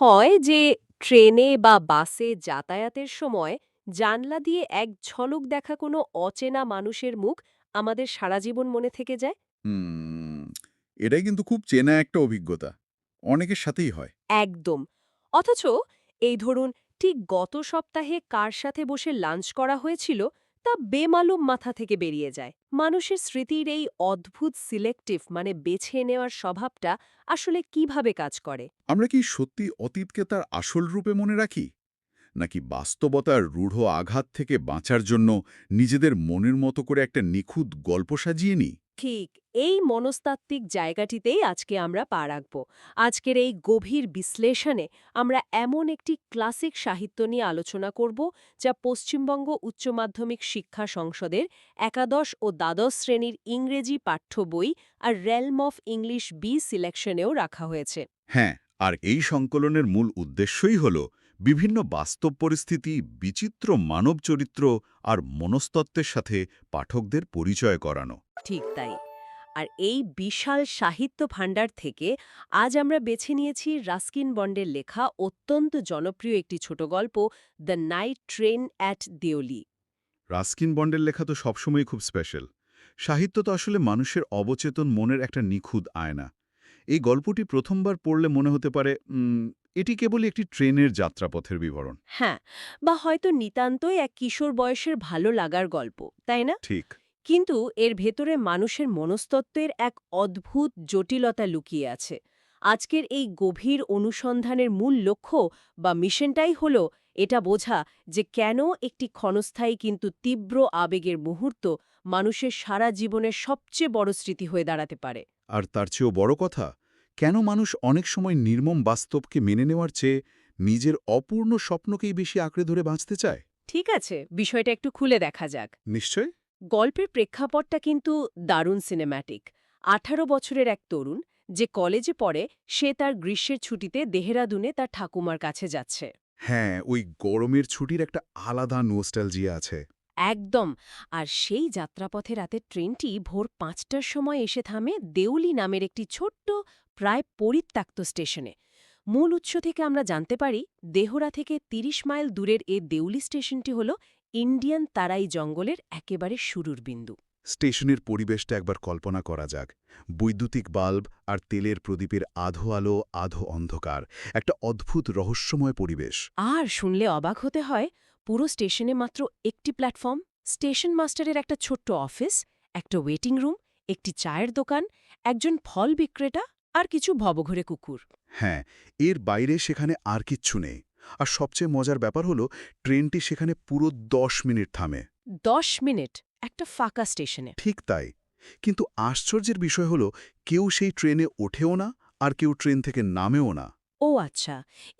হয় যে ট্রেনে বা বাসে যাতায়াতের সময় জানলা দিয়ে এক ঝলক দেখা কোনো অচেনা মানুষের মুখ আমাদের সারা জীবন মনে থেকে যায়? হুম, এটাই কিন্তু খুব চেনা একটা অভিজ্ঞতা। অনেকের সাথেই হয়। একদম। অথচ এই ধরুন ঠিক গত সপ্তাহে কার সাথে বসে লাঞ্চ করা হয়েছিল তা বেমালুম মাথা থেকে বেরিয়ে যায়। মানুষের স্মৃতির এই অদ্ভুত সিলেক্টিভ বেছে নেওয়ার স্বভাবটা আসলে কিভাবে কাজ করে? আমরা কি সত্যি অতীতকে তার আসল রূপে মনে রাখি? নাকি বাস্তবতার রূঢ় আঘাত থেকে বাঁচার জন্য নিজেদের মনের মতো করে একটা নিখুঁত গল্প সাজিয়ে নিই? ঠিক এই মনস্তাত্ত্বিক জায়গাটিতেই আজকে আমরা পা রাখব। আজকের এই গভীর বিশ্লেষণে আমরা এমন একটি ক্লাসিক সাহিত্য নিয়ে আলোচনা করব যা পশ্চিমবঙ্গ উচ্চ মাধ্যমিক শিক্ষা সংসদের একাদশ ও দ্বাদশ শ্রেণীর ইংরেজি পাঠ্য বই আর রেলম অফ ইংলিশ বি সিলেকশনেও রাখা হয়েছে। হ্যাঁ, আর এই সংকলনের মূল উদ্দেশ্যই হল বিভিন্ন বাস্তব পরিস্থিতি, বিচিত্র মানব চরিত্র আর মনস্তত্ত্বের সাথে পাঠকদের পরিচয় করানো। ঠিক তাই। আর এই বিশাল সাহিত্য ভাণ্ডার থেকে আজ আমরা বেছে নিয়েছি রাস্কিন বন্ডের লেখা অত্যন্ত জনপ্রিয় একটি ছোট গল্প the night train at Deoli. Ruskin বন্ডের লেখা তো সবসময় খুব স্পেশাল। সাহিত্য তো আসলে মানুষের অবচেতন মনের একটা নিখুঁত আয়না। এই গল্পটি প্রথমবার পড়লে মনে হতে পারে এটি কেবলই একটি ট্রেনের যাত্রাপথের বিবরণ। হ্যাঁ, বা হয়তো নিতান্তই এক কিশোর বয়সের ভালো লাগার গল্প, তাই না? ঠিক। কিন্তু এর ভেতরে মানুষের মনস্তত্ত্বের এক অদ্ভুত জটিলতা লুকিয়ে আছে। আজকের এই গভীর অনুসন্ধানের মূল লক্ষ্য বা মিশনটাই হল এটা বোঝা যে কেন একটি ক্ষণস্থায়ী কিন্তু তীব্র আবেগের মুহূর্ত মানুষের সারা জীবনের সবচেয়ে বড় স্মৃতি হয়ে দাঁড়াতে পারে। আর তার চেয়েও বড় কথা, কেন মানুষ অনেক সময় নির্মম বাস্তবকে মেনে নেওয়ার চেয়ে নিজের অপূর্ণ স্বপ্নকেই বেশি আঁকড়ে ধরে বাঁচতে চায়। ঠিক আছে, বিষয়টা একটু খুলে দেখা যাক। নিশ্চয়। গল্পের প্রেক্ষাপটটা কিন্তু দারুণ সিনেম্যাটিক। ১৮ বছরের এক তরুণ যে কলেজে পড়ে, সে তার গ্রীষ্মের ছুটিতে দেহরাদুনে তার ঠাকুমার কাছে যাচ্ছে। হ্যাঁ, ওই গরমের ছুটির একটা আলাদা নোস্টালজিয়া আছে। একদম। আর সেই যাত্রাপথে রাতের ট্রেনটি ভোর ৫টার সময় এসে থামে দেউলি নামের একটি ছোট্ট, প্রায় পরিত্যক্ত স্টেশনে। মূল উৎস থেকে আমরা জানতে পারি দেহরা থেকে ৩০ মাইল দূরের এ দেউলি স্টেশনটি হল ইন্ডিয়ান তারাই জঙ্গলের একেবারে শুরুর বিন্দু। স্টেশনের পরিবেশটা একবার কল্পনা করা যাক। বৈদ্যুতিক বাল্ব আর তেলের প্রদীপের আধো আলো আধো অন্ধকার, একটা অদ্ভুত রহস্যময় পরিবেশ। আর শুনলে অবাক হতে হয়, পুরো স্টেশনে মাত্র একটি প্ল্যাটফর্ম, স্টেশন মাস্টারের একটা ছোট্ট অফিস, একটা ওয়েটিং রুম, একটি চায়ের দোকান, একজন ফল বিক্রেতা আর কিছু ভবঘুরে কুকুর। হ্যাঁ, এর বাইরে সেখানে আর কিচ্ছু নেই। আর সবচেয়ে মজার ব্যাপার হলো ট্রেনটি সেখানে পুরো ১০ মিনিট থামে। ১০ মিনিট একটা ফাঁকা স্টেশনে। ঠিক তাই। কিন্তু আশ্চর্যের বিষয় হলো কেউ সেই ট্রেনে ওঠেও না, আর কেউ ট্রেন থেকে নামেও না। ও আচ্ছা,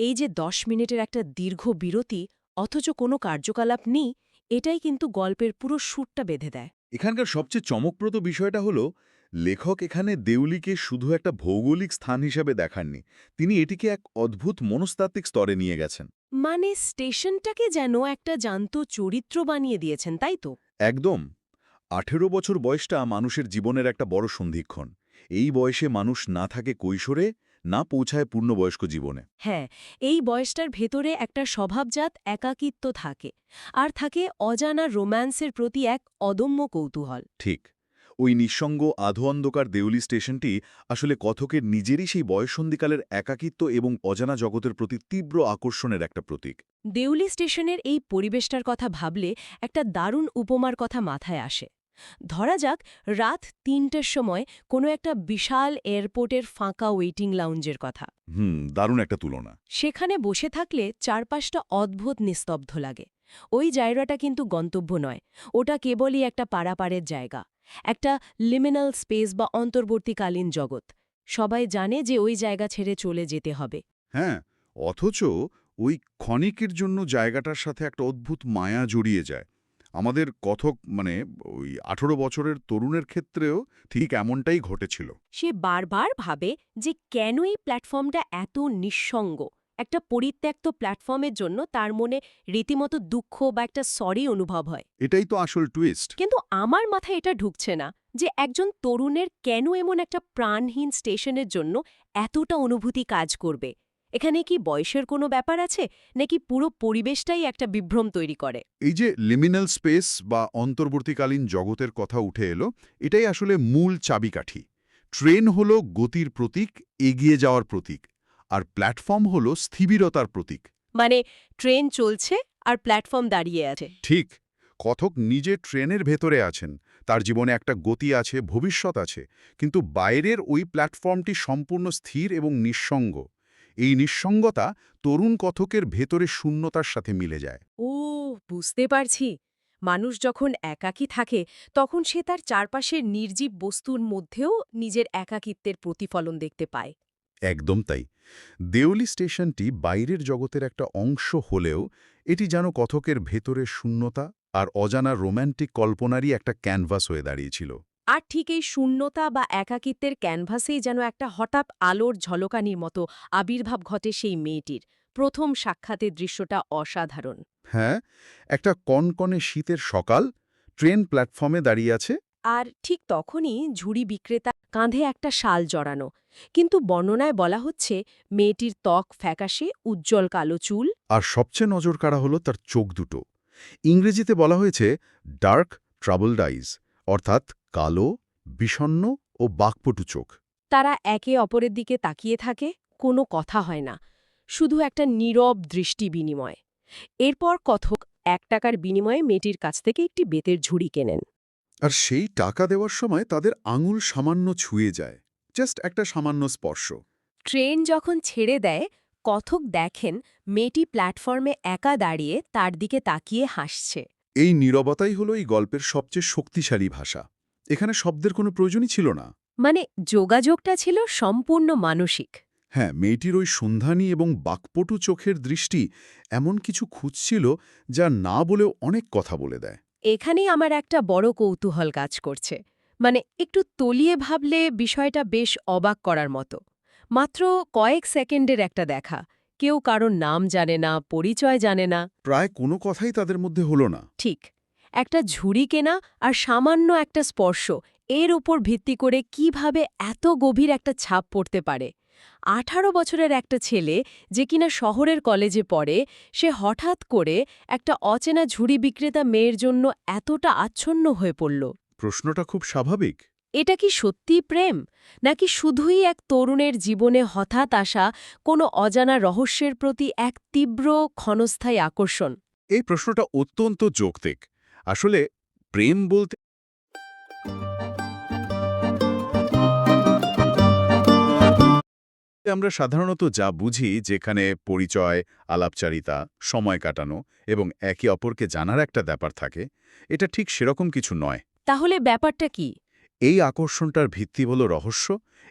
এই যে ১০ মিনিটের একটা দীর্ঘ বিরতি অথচ কোনো কার্যকলাপ নেই, এটাই কিন্তু গল্পের পুরো সুরটা বেঁধে দেয়। এখানকার সবচেয়ে চমকপ্রদ বিষয়টা হলো লেখক এখানে দেউলিকে শুধু একটা ভৌগোলিক স্থান হিসাবে দেখাননি, তিনি এটিকে এক অদ্ভুত মনস্তাত্ত্বিক স্তরে নিয়ে গেছেন। স্টেশনটাকে যেন একটা জ্যান্ত চরিত্র বানিয়ে দিয়েছেন, তাই তো? একদম। ১৮ বছর বয়সটা মানুষের জীবনের একটা বড় সন্ধিক্ষণ। এই বয়সে মানুষ না থাকে কৈশোরে, না পৌঁছায় পূর্ণবয়স্ক জীবনে। হ্যাঁ, এই বয়সটার ভেতরে একটা স্বভাবজাত একাকিত্ব থাকে, আর থাকে অজানা রোম্যান্সের প্রতি এক অদম্য কৌতূহল। ঠিক। ওই নিঃসঙ্গ আধো অন্ধকার দেউলি স্টেশনটি আসলে কথকের নিজেরই সেই বয়ঃসন্ধিকালের একাকিত্ব এবং অজানা জগতের প্রতি তীব্র আকর্ষণের একটা প্রতীক। দেউলি স্টেশনের এই পরিবেশটার কথা ভাবলে একটা দারুণ উপমার কথা মাথায় আসে। ধরা যাক রাত ৩টের সময় কোনো একটা বিশাল এয়ারপোর্টের ফাঁকা ওয়েটিং লাউঞ্জের কথা। দারুণ একটা তুলনা। সেখানে বসে থাকলে চারপাশটা অদ্ভুত নিস্তব্ধ লাগে। ওই জায়গাটা কিন্তু গন্তব্য নয়, ওটা কেবলই একটা পারাপারের জায়গা, একটা লিমিনাল স্পেস বা অন্তর্বর্তীকালীন জগৎ। সবাই জানে যে ওই জায়গা ছেড়ে চলে যেতে হবে। হ্যাঁ, অথচ ওই ক্ষণিকের জন্য জায়গাটার সাথে একটা অদ্ভুত মায়া জড়িয়ে যায়। আমাদের কথক ওই ১৮ বছরের তরুণের ক্ষেত্রেও ঠিক এমনটাই ঘটেছিল। সে বারবার ভাবে যে কেন এই প্ল্যাটফর্মটা এত নিঃসঙ্গ। একটা পরিত্যক্ত প্ল্যাটফর্মের জন্য তার মনে রীতিমতো দুঃখ বা একটা সরি অনুভব হয়। এটাই তো আসল টুইস্ট। কিন্তু আমার মাথায় এটা ঢুকছে না যে একজন তরুণের কেন এমন একটা প্রাণহীন স্টেশনের জন্য এতটা অনুভূতি কাজ করবে। এখানে কি বয়সের কোনো ব্যাপার আছে নাকি পুরো পরিবেশটাই একটা বিভ্রম তৈরি করে? এই যে লিমিনাল স্পেস বা অন্তর্বর্তীকালীন জগতের কথা উঠে এলো, এটাই আসলে মূল চাবিকাঠি। ট্রেন হলো গতির প্রতীক, এগিয়ে যাওয়ার প্রতীক, আর প্ল্যাটফর্ম হলো স্থিবিরতার প্রতীক। মানে ট্রেন চলছে আর প্ল্যাটফর্ম দাঁড়িয়ে আছে। ঠিক, কথক নিজে ট্রেনের ভেতরে আছেন, তার জীবনে একটা গতি আছে, ভবিষ্যৎ আছে, কিন্তু বাইরের ওই প্ল্যাটফর্মটি সম্পূর্ণ স্থির এবং নিঃসঙ্গ। এই নিঃসঙ্গতা তরুণ কথকের ভেতরে শূন্যতার সাথে মিলে যায়। ও, বুঝতে পারছি। মানুষ যখন একাকী থাকে তখন সে তার চারপাশের নির্জীব বস্তুর মধ্যেও নিজের একাকিত্বের প্রতিফলন দেখতে পায়। একদম তাই। দেওলি স্টেশনটি বাইরের জগতের একটা অংশ হলেও এটি যেন কথকের ভেতরের শূন্যতা আর অজানা রোম্যান্টিক কল্পনারই একটা ক্যানভাস হয়ে দাঁড়িয়েছিল। আর ঠিক এই শূন্যতা বা একাকিত্বের ক্যানভাসেই যেন একটা হঠাৎ আলোর ঝলকানির মতো আবির্ভাব ঘটে সেই মেয়েটির। প্রথম সাক্ষাতের দৃশ্যটা অসাধারণ। হ্যাঁ, একটা কনকনে শীতের সকাল, ট্রেন প্ল্যাটফর্মে দাঁড়িয়ে আছে। আর ঠিক তখনই ঝুড়ি বিক্রেতা কাঁধে একটা শাল জড়ানো, কিন্তু বর্ণনায় বলা হচ্ছে মেয়েটির ত্বক ফ্যাকাশে, উজ্জ্বল কালো চুল। আর সবচেয়ে নজর কাড়া হলো তার চোখ দুটো। ইংরেজিতে বলা হয়েছে ডার্ক ট্রাবলড আইজ, অর্থাৎ কালো, বিষণ্ণ ও বাকপটু চোখ। তারা একে অপরের দিকে তাকিয়ে থাকে, কোনো কথা হয় না, শুধু একটা নীরব দৃষ্টি বিনিময়। এরপর কথক ৳1 বিনিময়ে মেয়েটির কাছ থেকে একটি বেতের ঝুড়ি কেনেন। আর সেই টাকা দেওয়ার সময় তাদের আঙুল সামান্য ছুঁয়ে যায়, জাস্ট একটা সামান্য স্পর্শ। ট্রেন যখন ছেড়ে দেয়, কথক দেখেন মেয়েটি প্ল্যাটফর্মে একা দাঁড়িয়ে তার দিকে তাকিয়ে হাসছে। এই নীরবতাই হলো এই গল্পের সবচেয়ে শক্তিশালী ভাষা। এখানে শব্দের কোনো প্রয়োজনই ছিল না। মানে যোগাযোগটা ছিল সম্পূর্ণ মানসিক। হ্যাঁ, মেয়েটির ওই সন্ধানী এবং বাকপটু চোখের দৃষ্টি এমন কিছু খুঁজছিল যা না বলেও অনেক কথা বলে দেয়। এখানেই আমার একটা বড় কৌতূহল কাজ করছে। মানে একটু তলিয়ে ভাবলে বিষয়টা বেশ অবাক করার মতো। মাত্র কয়েক সেকেন্ডের একটা দেখা, কেউ কারোর নাম জানে না, পরিচয় জানে না। প্রায় কোনো কথাই তাদের মধ্যে হলো না। ঠিক, একটা ঝুড়ি কেনা আর সামান্য একটা স্পর্শ, এর উপর ভিত্তি করে কিভাবে এত গভীর একটা ছাপ পড়তে পারে। 18 বছরের একটা ছেলে যে কিনা শহরের কলেজে পড়ে, সে হঠাৎ করে একটা অচেনা ঝুড়ি বিক্রেতা মেয়ের জন্য এতটা আচ্ছন্ন হয়ে পড়ল। প্রশ্নটা খুব স্বাভাবিক। এটা কি সত্যিই প্রেম, নাকি শুধুই এক তরুণের জীবনে হঠাৎ আসা কোনো অজানা রহস্যের প্রতি এক তীব্র ক্ষণস্থায়ী আকর্ষণ? এই প্রশ্নটা অত্যন্ত যৌক্তিক। আসলে প্রেম বলতে আমরা সাধারণত যা বুঝি, যেখানে পরিচয়, আলাপচারিতা, সময় কাটানো এবং একে অপরকে জানার একটা ব্যাপার থাকে, এটা ঠিক সেরকম কিছু নয়। তাহলে ব্যাপারটা কি? এই আকর্ষণটার ভিত্তি হল রহস্য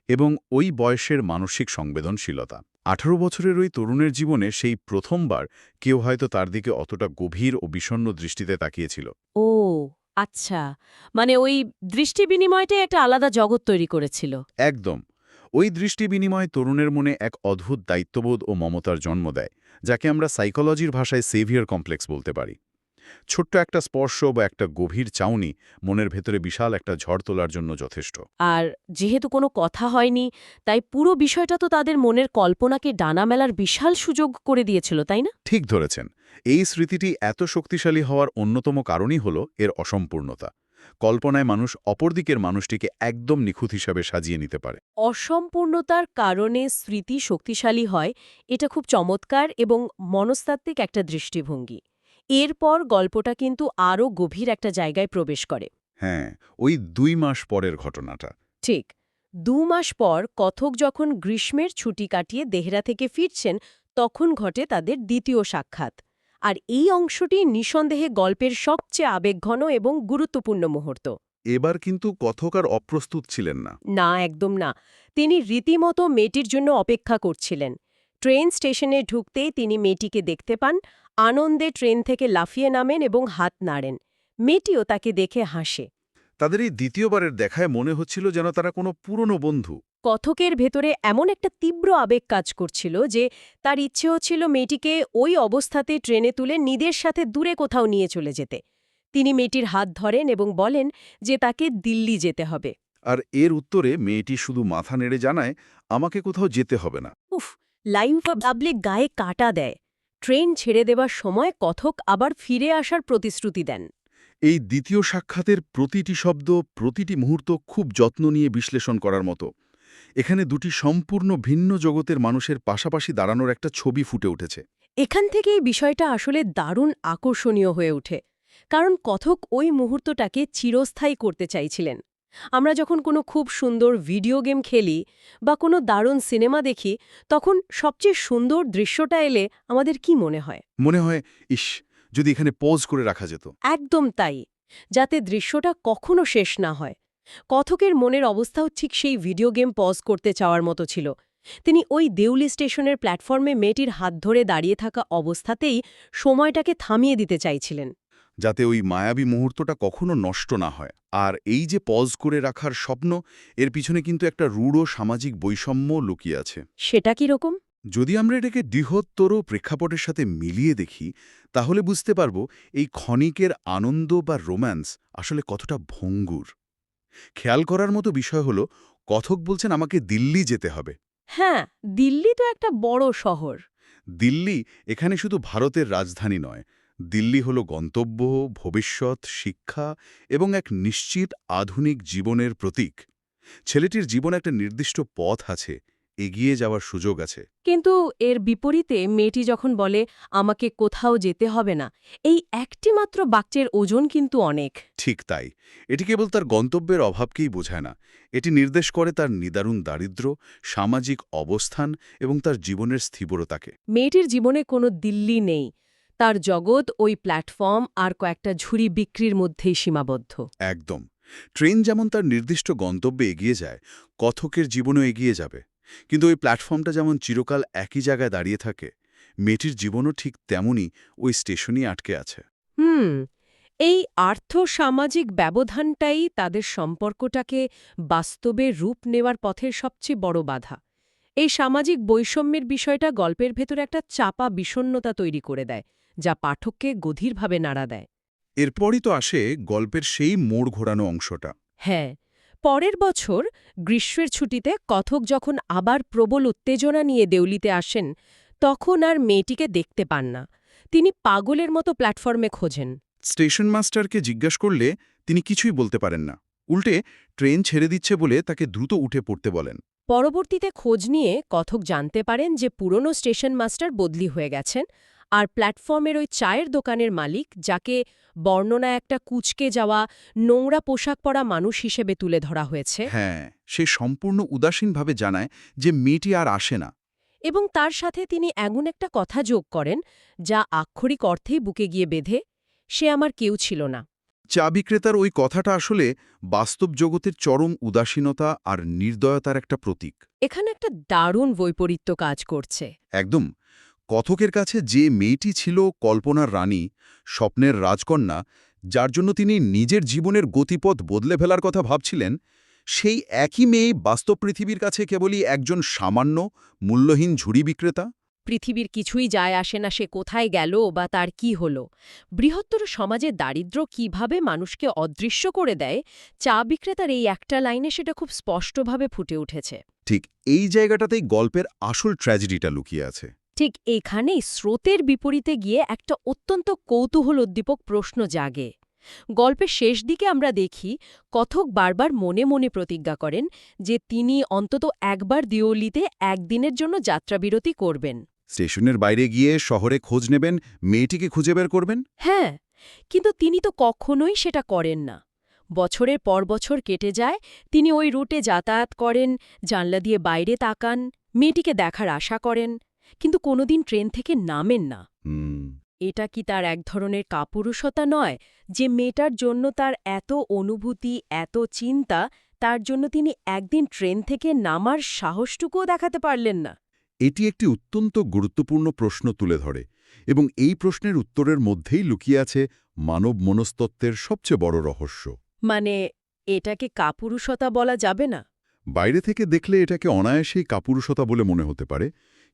এবং ওই বয়সের মানসিক সংবেদনশীলতা। 18 বছরের ওই তরুণের জীবনে সেই প্রথমবার কেউ হয়তো তার দিকে অতটা গভীর ও বিষণ্ণ দৃষ্টিতে তাকিয়েছিল। ও, আচ্ছা, মানে ওই দৃষ্টি বিনিময়টাই একটা আলাদা জগৎ তৈরি করেছিল। একদম। ওই দৃষ্টি বিনিময় তরুণের মনে এক অদ্ভুত দায়িত্ববোধ ও মমতার জন্ম দেয়, যাকে আমরা সাইকোলজির ভাষায় সেভিয়ার কমপ্লেক্স বলতে পারি। ছোট্ট একটা স্পর্শ বা একটা গভীর চাউনি মনের ভেতরে বিশাল একটা ঝড় তোলার জন্য যথেষ্ট। আর যেহেতু কোনো কথা হয়নি, তাই পুরো বিষয়টা তো তাদের মনের কল্পনাকে ডানা মেলার বিশাল সুযোগ করে দিয়েছিল, তাই না? ঠিক ধরেছেন। এই স্মৃতিটি এত শক্তিশালী হওয়ার অন্যতম কারণই হল এর অসম্পূর্ণতা। কল্পনায় মানুষ অপরদিকের মানুষটিকে একদম নিখুঁত হিসাবে সাজিয়ে নিতে পারে। অসম্পূর্ণতার কারণে স্মৃতি শক্তিশালী হয়, এটা খুব চমৎকার এবং মনস্তাত্ত্বিক একটা দৃষ্টিভঙ্গি। এরপর গল্পটা কিন্তু আরও গভীর একটা জায়গায় প্রবেশ করে। হ্যাঁ, ওই 2 মাস পরের ঘটনাটা। ঠিক, 2 মাস পর কথক যখন গ্রীষ্মের ছুটি কাটিয়ে দেহরা থেকে ফিরছেন, তখন ঘটে তাদের দ্বিতীয় সাক্ষাৎ। আর এই অংশটি নিঃসন্দেহে গল্পের সবচেয়ে আবেগঘন এবং গুরুত্বপূর্ণ মুহূর্ত। এবার কিন্তু কথক আর অপ্রস্তুত ছিলেন না। না, একদম না। তিনি রীতিমতো মেয়েটির জন্য অপেক্ষা করছিলেন। ট্রেন স্টেশনে ঢুকতেই তিনি মেয়েটিকে দেখতে পান, আনন্দে ট্রেন থেকে লাফিয়ে নামেন এবং হাত নাড়েন। মেয়েটিও তাকে দেখে হাসে। তাদের এই দ্বিতীয়বারের দেখায় মনে হচ্ছিল যেন তারা কোনো পুরনো বন্ধু। কথকের ভেতরে এমন একটা তীব্র আবেগ কাজ করছিল যে তার ইচ্ছে হচ্ছিল মেয়েটিকে ওই অবস্থাতে ট্রেনে তুলে নিজের সাথে দূরে কোথাও নিয়ে চলে যেতে। তিনি মেয়েটির হাত ধরেন এবং বলেন যে তাকে দিল্লি যেতে হবে। আর এর উত্তরে মেয়েটি শুধু মাথা নেড়ে জানায়, আমাকে কোথাও যেতে হবে না। উফ, লাইভ পাবলিক গায়ে কাটা দেয়। ট্রেন ছেড়ে দেবার সময় কথক আবার ফিরে আসার প্রতিশ্রুতি দেন। এই দ্বিতীয় সাক্ষাতের প্রতিটি শব্দ, প্রতিটি মুহূর্ত খুব যত্ন নিয়ে বিশ্লেষণ করার মতো। এখানে দুটি সম্পূর্ণ ভিন্ন জগতের মানুষের পাশাপাশি দাঁড়ানোর একটা ছবি ফুটে উঠেছে। এখান থেকেই বিষয়টা আসলে দারুণ আকর্ষণীয় হয়ে ওঠে, কারণ কথক ওই মুহূর্তটাকে চিরস্থায়ী করতে চাইছিলেন। আমরা যখন কোনো খুব সুন্দর ভিডিও গেম খেলি বা কোনো দারুণ সিনেমা দেখি, তখন সবচেয়ে সুন্দর দৃশ্যটা এলে আমাদের কি মনে হয়? মনে হয়, ইস, যদি এখানে পজ করে রাখা যেত। একদম তাই, যাতে দৃশ্যটা কখনো শেষ না হয়। কথকের মনের অবস্থাও ঠিক সেই ভিডিও গেম পজ করতে চাওয়ার মতো ছিল। তিনি ওই দেউলি স্টেশনের প্ল্যাটফর্মে মেয়েটির হাত ধরে দাঁড়িয়ে থাকা অবস্থাতেই সময়টাকে থামিয়ে দিতে চাইছিলেন। যাতে ওই মায়াবী মুহূর্তটা কখনো নষ্ট না হয়। আর এই যে পজ করে রাখার স্বপ্ন, এর পিছনে কিন্তু একটা রূঢ় সামাজিক বৈষম্য লুকিয়ে আছে। সেটা কিরকম? যদি আমরা এটাকে বৃহত্তর প্রেক্ষাপটের সাথে মিলিয়ে দেখি, তাহলে বুঝতে পারব এই ক্ষণিকের আনন্দ বা রোম্যান্স আসলে কতটা ভঙ্গুর। খেয়াল করার মতো বিষয় হলো, কথক বলছেন আমাকে দিল্লি যেতে হবে। হ্যাঁ, দিল্লি তো একটা বড় শহর। দিল্লি এখানে শুধু ভারতের রাজধানী নয়, দিল্লি হলো গন্তব্য, ভবিষ্যৎ, শিক্ষা এবং এক নিশ্চিত আধুনিক জীবনের প্রতীক। ছেলেটির জীবনে একটা নির্দিষ্ট পথ আছে, এগিয়ে যাওয়ার সুযোগ আছে। কিন্তু এর বিপরীতে মেয়েটি যখন বলে আমাকে কোথাও যেতে হবে না, এই একটি মাত্র বাক্যের ওজন কিন্তু অনেক। ঠিক তাই, এটি কেবল তার গন্তব্যের অভাবকেই বোঝায় না, এটি নির্দেশ করে তার নিদারুণ দারিদ্র্য, সামাজিক অবস্থান এবং তার জীবনের স্থিরতাকে। মেয়েটির জীবনে কোনো দিল্লি নেই, তার জগৎ ওই প্ল্যাটফর্ম আর কয়েকটা ঝুড়ি বিক্রির মধ্যেই সীমাবদ্ধ। একদম। ট্রেন যেমন তার নির্দিষ্ট গন্তব্যে এগিয়ে যায়, কথকের জীবনও এগিয়ে যাবে। কিন্তু ওই প্ল্যাটফর্মটা যেমন চিরকাল একই জায়গায় দাঁড়িয়ে থাকে, মেয়েটির জীবনও ঠিক তেমনই ওই স্টেশনই আটকে আছে। এই আর্থ-সামাজিক ব্যবধানটাই তাদের সম্পর্কটাকে বাস্তবে রূপ নেওয়ার পথের সবচেয়ে বড় বাধা। এই সামাজিক বৈষম্যের বিষয়টা গল্পের ভেতরে একটা চাপা বিষণ্ণতা তৈরি করে দেয়, যা পাঠককে গভীরভাবে নাড়া দেয়। এরপরই তো আসে গল্পের সেই মোড় ঘোরানো অংশটা। হ্যাঁ, পরের বছর গ্রীষ্মের ছুটিতে কথক যখন আবার প্রবল উত্তেজনা নিয়ে দেউলিতে আসেন, তখন আর মেয়েটিকে দেখতে পান না। তিনি পাগলের মতো প্ল্যাটফর্মে খোঁজেন। স্টেশন মাস্টারকে জিজ্ঞাস করলে তিনি কিছুই বলতে পারেন না। উল্টে ট্রেন ছেড়ে দিচ্ছে বলে তাকে দ্রুত উঠে পড়তে বলেন। পরবর্তীতে খোঁজ নিয়ে কথক জানতে পারেন যে পুরনো স্টেশন মাস্টার বদলি হয়ে গেছেন, আর প্ল্যাটফর্মের ওই চায়ের দোকানের মালিক, যাকে বর্ণনা একটা কুঁচকে যাওয়া নোংরা পোশাক পরা মানুষ হিসেবে তুলে ধরা হয়েছে, হ্যাঁ, সে সম্পূর্ণ উদাসীনভাবে জানায় যে মেয়েটি আর আসে না। এবং তার সাথে তিনি এমন একটা কথা যোগ করেন যা আক্ষরিক অর্থেই বুকে গিয়ে বেঁধে, সে আমার কেউ ছিল না। চা বিক্রেতার ওই কথাটা আসলে বাস্তব জগতের চরম উদাসীনতা আর নির্দয়তার একটা প্রতীক। এখানে একটা দারুণ বৈপরীত্য কাজ করছে। একদম। কথকের কাছে যে মেয়েটি ছিল কল্পনার রানী, স্বপ্নের রাজকন্যা, যার জন্য তিনি নিজের জীবনের গতিপথ বদলে ফেলার কথা ভাবছিলেন, সেই একই মেয়ে বাস্তব পৃথিবীর কাছে কেবলই একজন সামান্য, মূল্যহীন ঝুড়ি বিক্রেতা। পৃথিবীর কিছুই যায় আসে না সে কোথায় গেল বা তার কি হল। বৃহত্তর সমাজে দারিদ্র্য কিভাবে মানুষকে অদৃশ্য করে দেয়, চা বিক্রেতার এই একটা লাইনে সেটা খুব স্পষ্টভাবে ফুটে উঠেছে। ঠিক এই জায়গাটাতেই গল্পের আসল ট্র্যাজেডিটা লুকিয়ে আছে। ঠিক এখানেই স্রোতের বিপরীতে গিয়ে একটা অত্যন্ত কৌতূহলোদ্দীপক প্রশ্ন জাগে। গল্পের শেষ দিকে আমরা দেখি কথক বারবার মনে মনে প্রতিজ্ঞা করেন যে তিনি অন্তত একবার দিওলিতে একদিনের জন্য যাত্রাবিরতি করবেন। স্টেশনের বাইরে গিয়ে শহরে খোঁজ নেবেন, মেয়েটিকে খুঁজে বের করবেন। হ্যাঁ, কিন্তু তিনি তো কখনোই সেটা করেন না। বছরের পর বছর কেটে যায়, তিনি ওই রুটে যাতায়াত করেন, জানলা দিয়ে বাইরে তাকান, মেয়েটিকে দেখার আশা করেন, কিন্তু কোনোদিন ট্রেন থেকে নামেন না। এটা কি তার এক ধরনের কাপুরুষতা নয়, যে মেয়েটার জন্য তার এত অনুভূতি, এত চিন্তা, তার জন্য তিনি একদিন ট্রেন থেকে নামার সাহসটুকুও দেখাতে পারলেন না? এটি একটি অত্যন্ত গুরুত্বপূর্ণ প্রশ্ন তুলে ধরে, এবং এই প্রশ্নের উত্তরের মধ্যেই লুকিয়ে আছে মানব মনস্তত্ত্বের সবচেয়ে বড় রহস্য। মানে, এটাকে কাপুরুষতা বলা যাবে না? বাইরে থেকে দেখলে এটাকে অনায়াসেই কাপুরুষতা বলে মনে হতে পারে,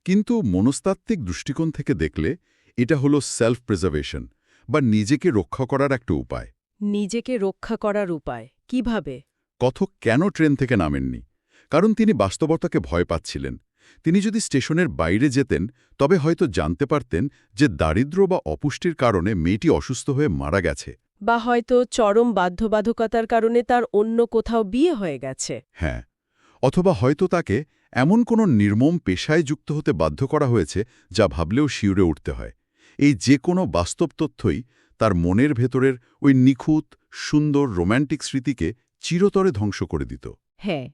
কিন্তু মনস্তাত্ত্বিক দৃষ্টিকোণ থেকে দেখলে এটা হলো সেলফ প্রিজার্ভেশন, বা নিজেকে রক্ষা করার একটা উপায়। নিজেকে রক্ষা করার উপায় কিভাবে? কথক কেন ট্রেন থেকে নামেননি? কারণ তিনি বাস্তবতাকে ভয় পাচ্ছিলেন। তিনি যদি স্টেশনের বাইরে যেতেন তবে হয়তো জানতে পারতেন যে দারিদ্র্য বা অপুষ্টির কারণে মেয়েটি অসুস্থ হয়ে মারা গেছে। বা হয়তো চরম বাধ্যবাধকতার কারণে তার অন্য কোথাও বিয়ে হয়ে গেছে। হ্যাঁ, অথবা হয়তো তাকে এমন কোনো নির্মম পেশায় যুক্ত হতে বাধ্য করা হয়েছে যা ভাবলেও শিউরে উঠতে হয়। এই যে কোনো বাস্তব তথ্যই তার মনের ভেতরের ওই নিখুঁত, সুন্দর, রোম্যান্টিক স্মৃতিকে চিরতরে ধ্বংস করে দিত। হ্যাঁ,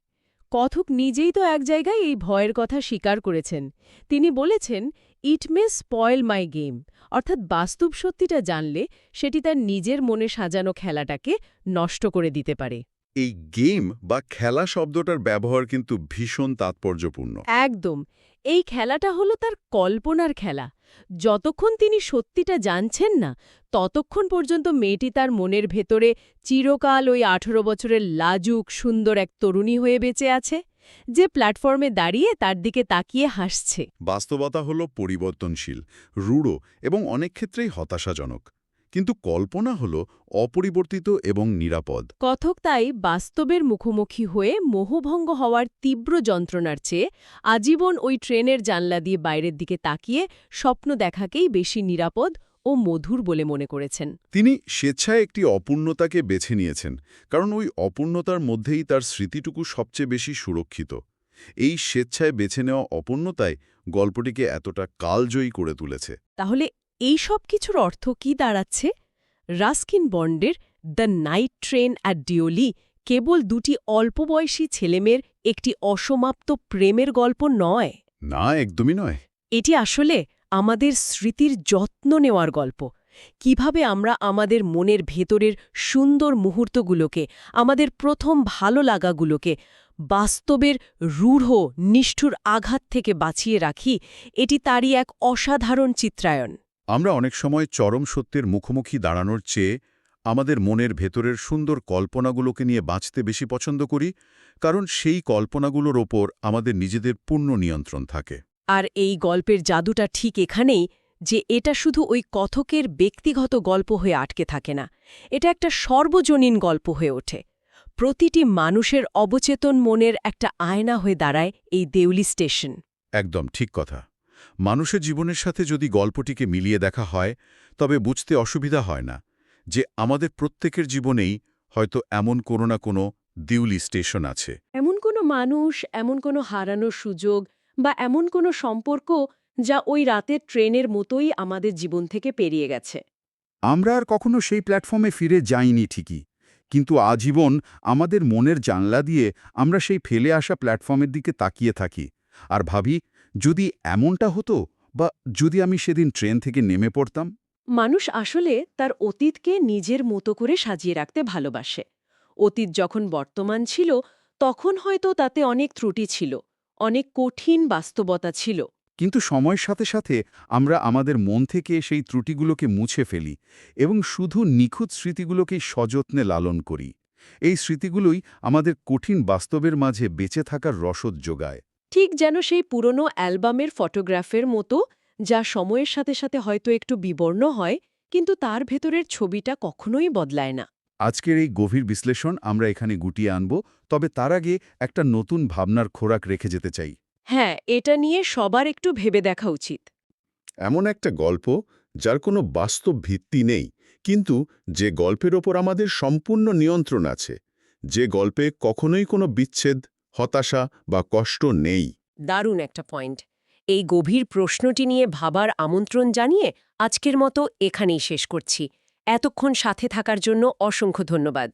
কথক নিজেই তো এক জায়গায় এই ভয়ের কথা স্বীকার করেছেন। তিনি বলেছেন, ইট মে স্পয়েল মাই গেম, অর্থাৎ বাস্তব সত্যিটা জানলে সেটি তার নিজের মনে সাজানো খেলাটাকে নষ্ট করে দিতে পারে। এই গেম বা খেলা শব্দটার ব্যবহার কিন্তু ভীষণ তাৎপর্যপূর্ণ। একদম। এই খেলাটা হলো তার কল্পনার খেলা। যতক্ষণ তিনি সত্যিটা জানছেন না, ততক্ষণ পর্যন্ত মেয়েটি তার মনের ভেতরে চিরকাল ওই 18 বছরের লাজুক সুন্দর এক তরুণী হয়ে বেঁচে আছে, যে প্ল্যাটফর্মে দাঁড়িয়ে তার দিকে তাকিয়ে হাসছে। বাস্তবতা হলো পরিবর্তনশীল, রূঢ় এবং অনেক ক্ষেত্রেই হতাশাজনক। কিন্তু কল্পনা হলো অপরিবর্তিত এবং নিরাপদ। কথক তাই বাস্তবের মুখোমুখি হয়ে মোহভঙ্গ হওয়ার তীব্র যন্ত্রণার চেয়ে আজীবন ওই ট্রেনের জানলা দিয়ে বাইরের দিকে তাকিয়ে স্বপ্ন দেখাকেই বেশি নিরাপদ ও মধুর বলে মনে করেছেন। তিনি স্বেচ্ছায় একটি অপূর্ণতাকে বেছে নিয়েছেন, কারণ ওই অপূর্ণতার মধ্যেই তার স্মৃতিটুকু সবচেয়ে বেশি সুরক্ষিত। এই স্বেচ্ছায় বেছে নেওয়া অপূর্ণতায় গল্পটিকে এতটা কালজয়ী করে তুলেছে। তাহলে এই সব কিছুর অর্থ কি দাঁড়াচ্ছে? রাস্কিন বন্ডের দ্য নাইট ট্রেন অ্যাট ডিওলি কেবল দুটি অল্পবয়সী ছেলেমেয়ের একটি অসমাপ্ত প্রেমের গল্প নয়। না, একদমই নয়। এটি আসলে আমাদের স্মৃতির যত্ন নেওয়ার গল্প। কিভাবে আমরা আমাদের মনের ভেতরের সুন্দর মুহূর্তগুলোকে, আমাদের প্রথম ভালো লাগাগুলোকে বাস্তবের রূঢ় নিষ্ঠুর আঘাত থেকে বাঁচিয়ে রাখি, এটি তারই এক অসাধারণ চিত্রায়ন। আমরা অনেক সময় চরম সত্যের মুখোমুখি দাঁড়ানোর চেয়ে আমাদের মনের ভেতরের সুন্দর কল্পনাগুলোকে নিয়ে বাঁচতে বেশি পছন্দ করি, কারণ সেই কল্পনাগুলোর ওপর আমাদের নিজেদের পূর্ণ নিয়ন্ত্রণ থাকে। আর এই গল্পের জাদুটা ঠিক এখানেই যে এটা শুধু ওই কথকের ব্যক্তিগত গল্প হয়ে আটকে থাকে না, এটা একটা সর্বজনীন গল্প হয়ে ওঠে। প্রতিটি মানুষের অবচেতন মনের একটা আয়না হয়ে দাঁড়ায় এই দেউলি স্টেশন। একদম ঠিক কথা। মানুষের জীবনের সাথে যদি গল্পটিকে মিলিয়ে দেখা হয়, তবে বুঝতে অসুবিধা হয় না যে আমাদের প্রত্যেকের জীবনেই হয়তো এমন কোনো না কোনো দেউলি স্টেশন আছে। এমন কোনো মানুষ, এমন কোনো হারানোর সুযোগ বা এমন কোনো সম্পর্ক যা ওই রাতের ট্রেনের মতোই আমাদের জীবন থেকে পেরিয়ে গেছে। আমরা আর কখনো সেই প্ল্যাটফর্মে ফিরে যাইনি ঠিকই, কিন্তু আজীবন আমাদের মনের জানলা দিয়ে আমরা সেই ফেলে আসা প্ল্যাটফর্মের দিকে তাকিয়ে থাকি আর ভাবি, যদি এমনটা হতো, বা যদি আমি সেদিন ট্রেন থেকে নেমে পড়তাম। মানুষ আসলে তার অতীতকে নিজের মতো করে সাজিয়ে রাখতে ভালোবাসে। অতীত যখন বর্তমান ছিল, তখন হয়তো তাতে অনেক ত্রুটি ছিল, অনেক কঠিন বাস্তবতা ছিল। কিন্তু সময়ের সাথে সাথে আমরা আমাদের মন থেকে সেই ত্রুটিগুলোকে মুছে ফেলি এবং শুধু নিখুঁত স্মৃতিগুলোকেই সযত্নে লালন করি। এই স্মৃতিগুলোই আমাদের কঠিন বাস্তবের মাঝে বেঁচে থাকার রসদ যোগায়। ঠিক যেন সেই পুরনো অ্যালবামের ফটোগ্রাফের মতো, যা সময়ের সাথে সাথে হয়তো একটু বিবর্ণ হয়, কিন্তু তার ভেতরের ছবিটা কখনোই বদলায় না। আজকের এই গভীর বিশ্লেষণ আমরা এখানে গুটিয়ে আনব, তবে তার আগে একটা নতুন ভাবনার খোরাক রেখে যেতে চাই। হ্যাঁ, এটা নিয়ে সবার একটু ভেবে দেখা উচিত। এমন একটা গল্প যার কোনো বাস্তব ভিত্তি নেই, কিন্তু যে গল্পের ওপর আমাদের সম্পূর্ণ নিয়ন্ত্রণ আছে, যে গল্পে কখনোই কোনো বিচ্ছেদ, হতাশা বা কষ্ট নেই। দারুণ একটা পয়েন্ট। এই গভীর প্রশ্নটি নিয়ে ভাবার আমন্ত্রণ জানিয়ে আজকের মতো এখানেই শেষ করছি। এতক্ষণ সাথে থাকার জন্য অসংখ্য ধন্যবাদ।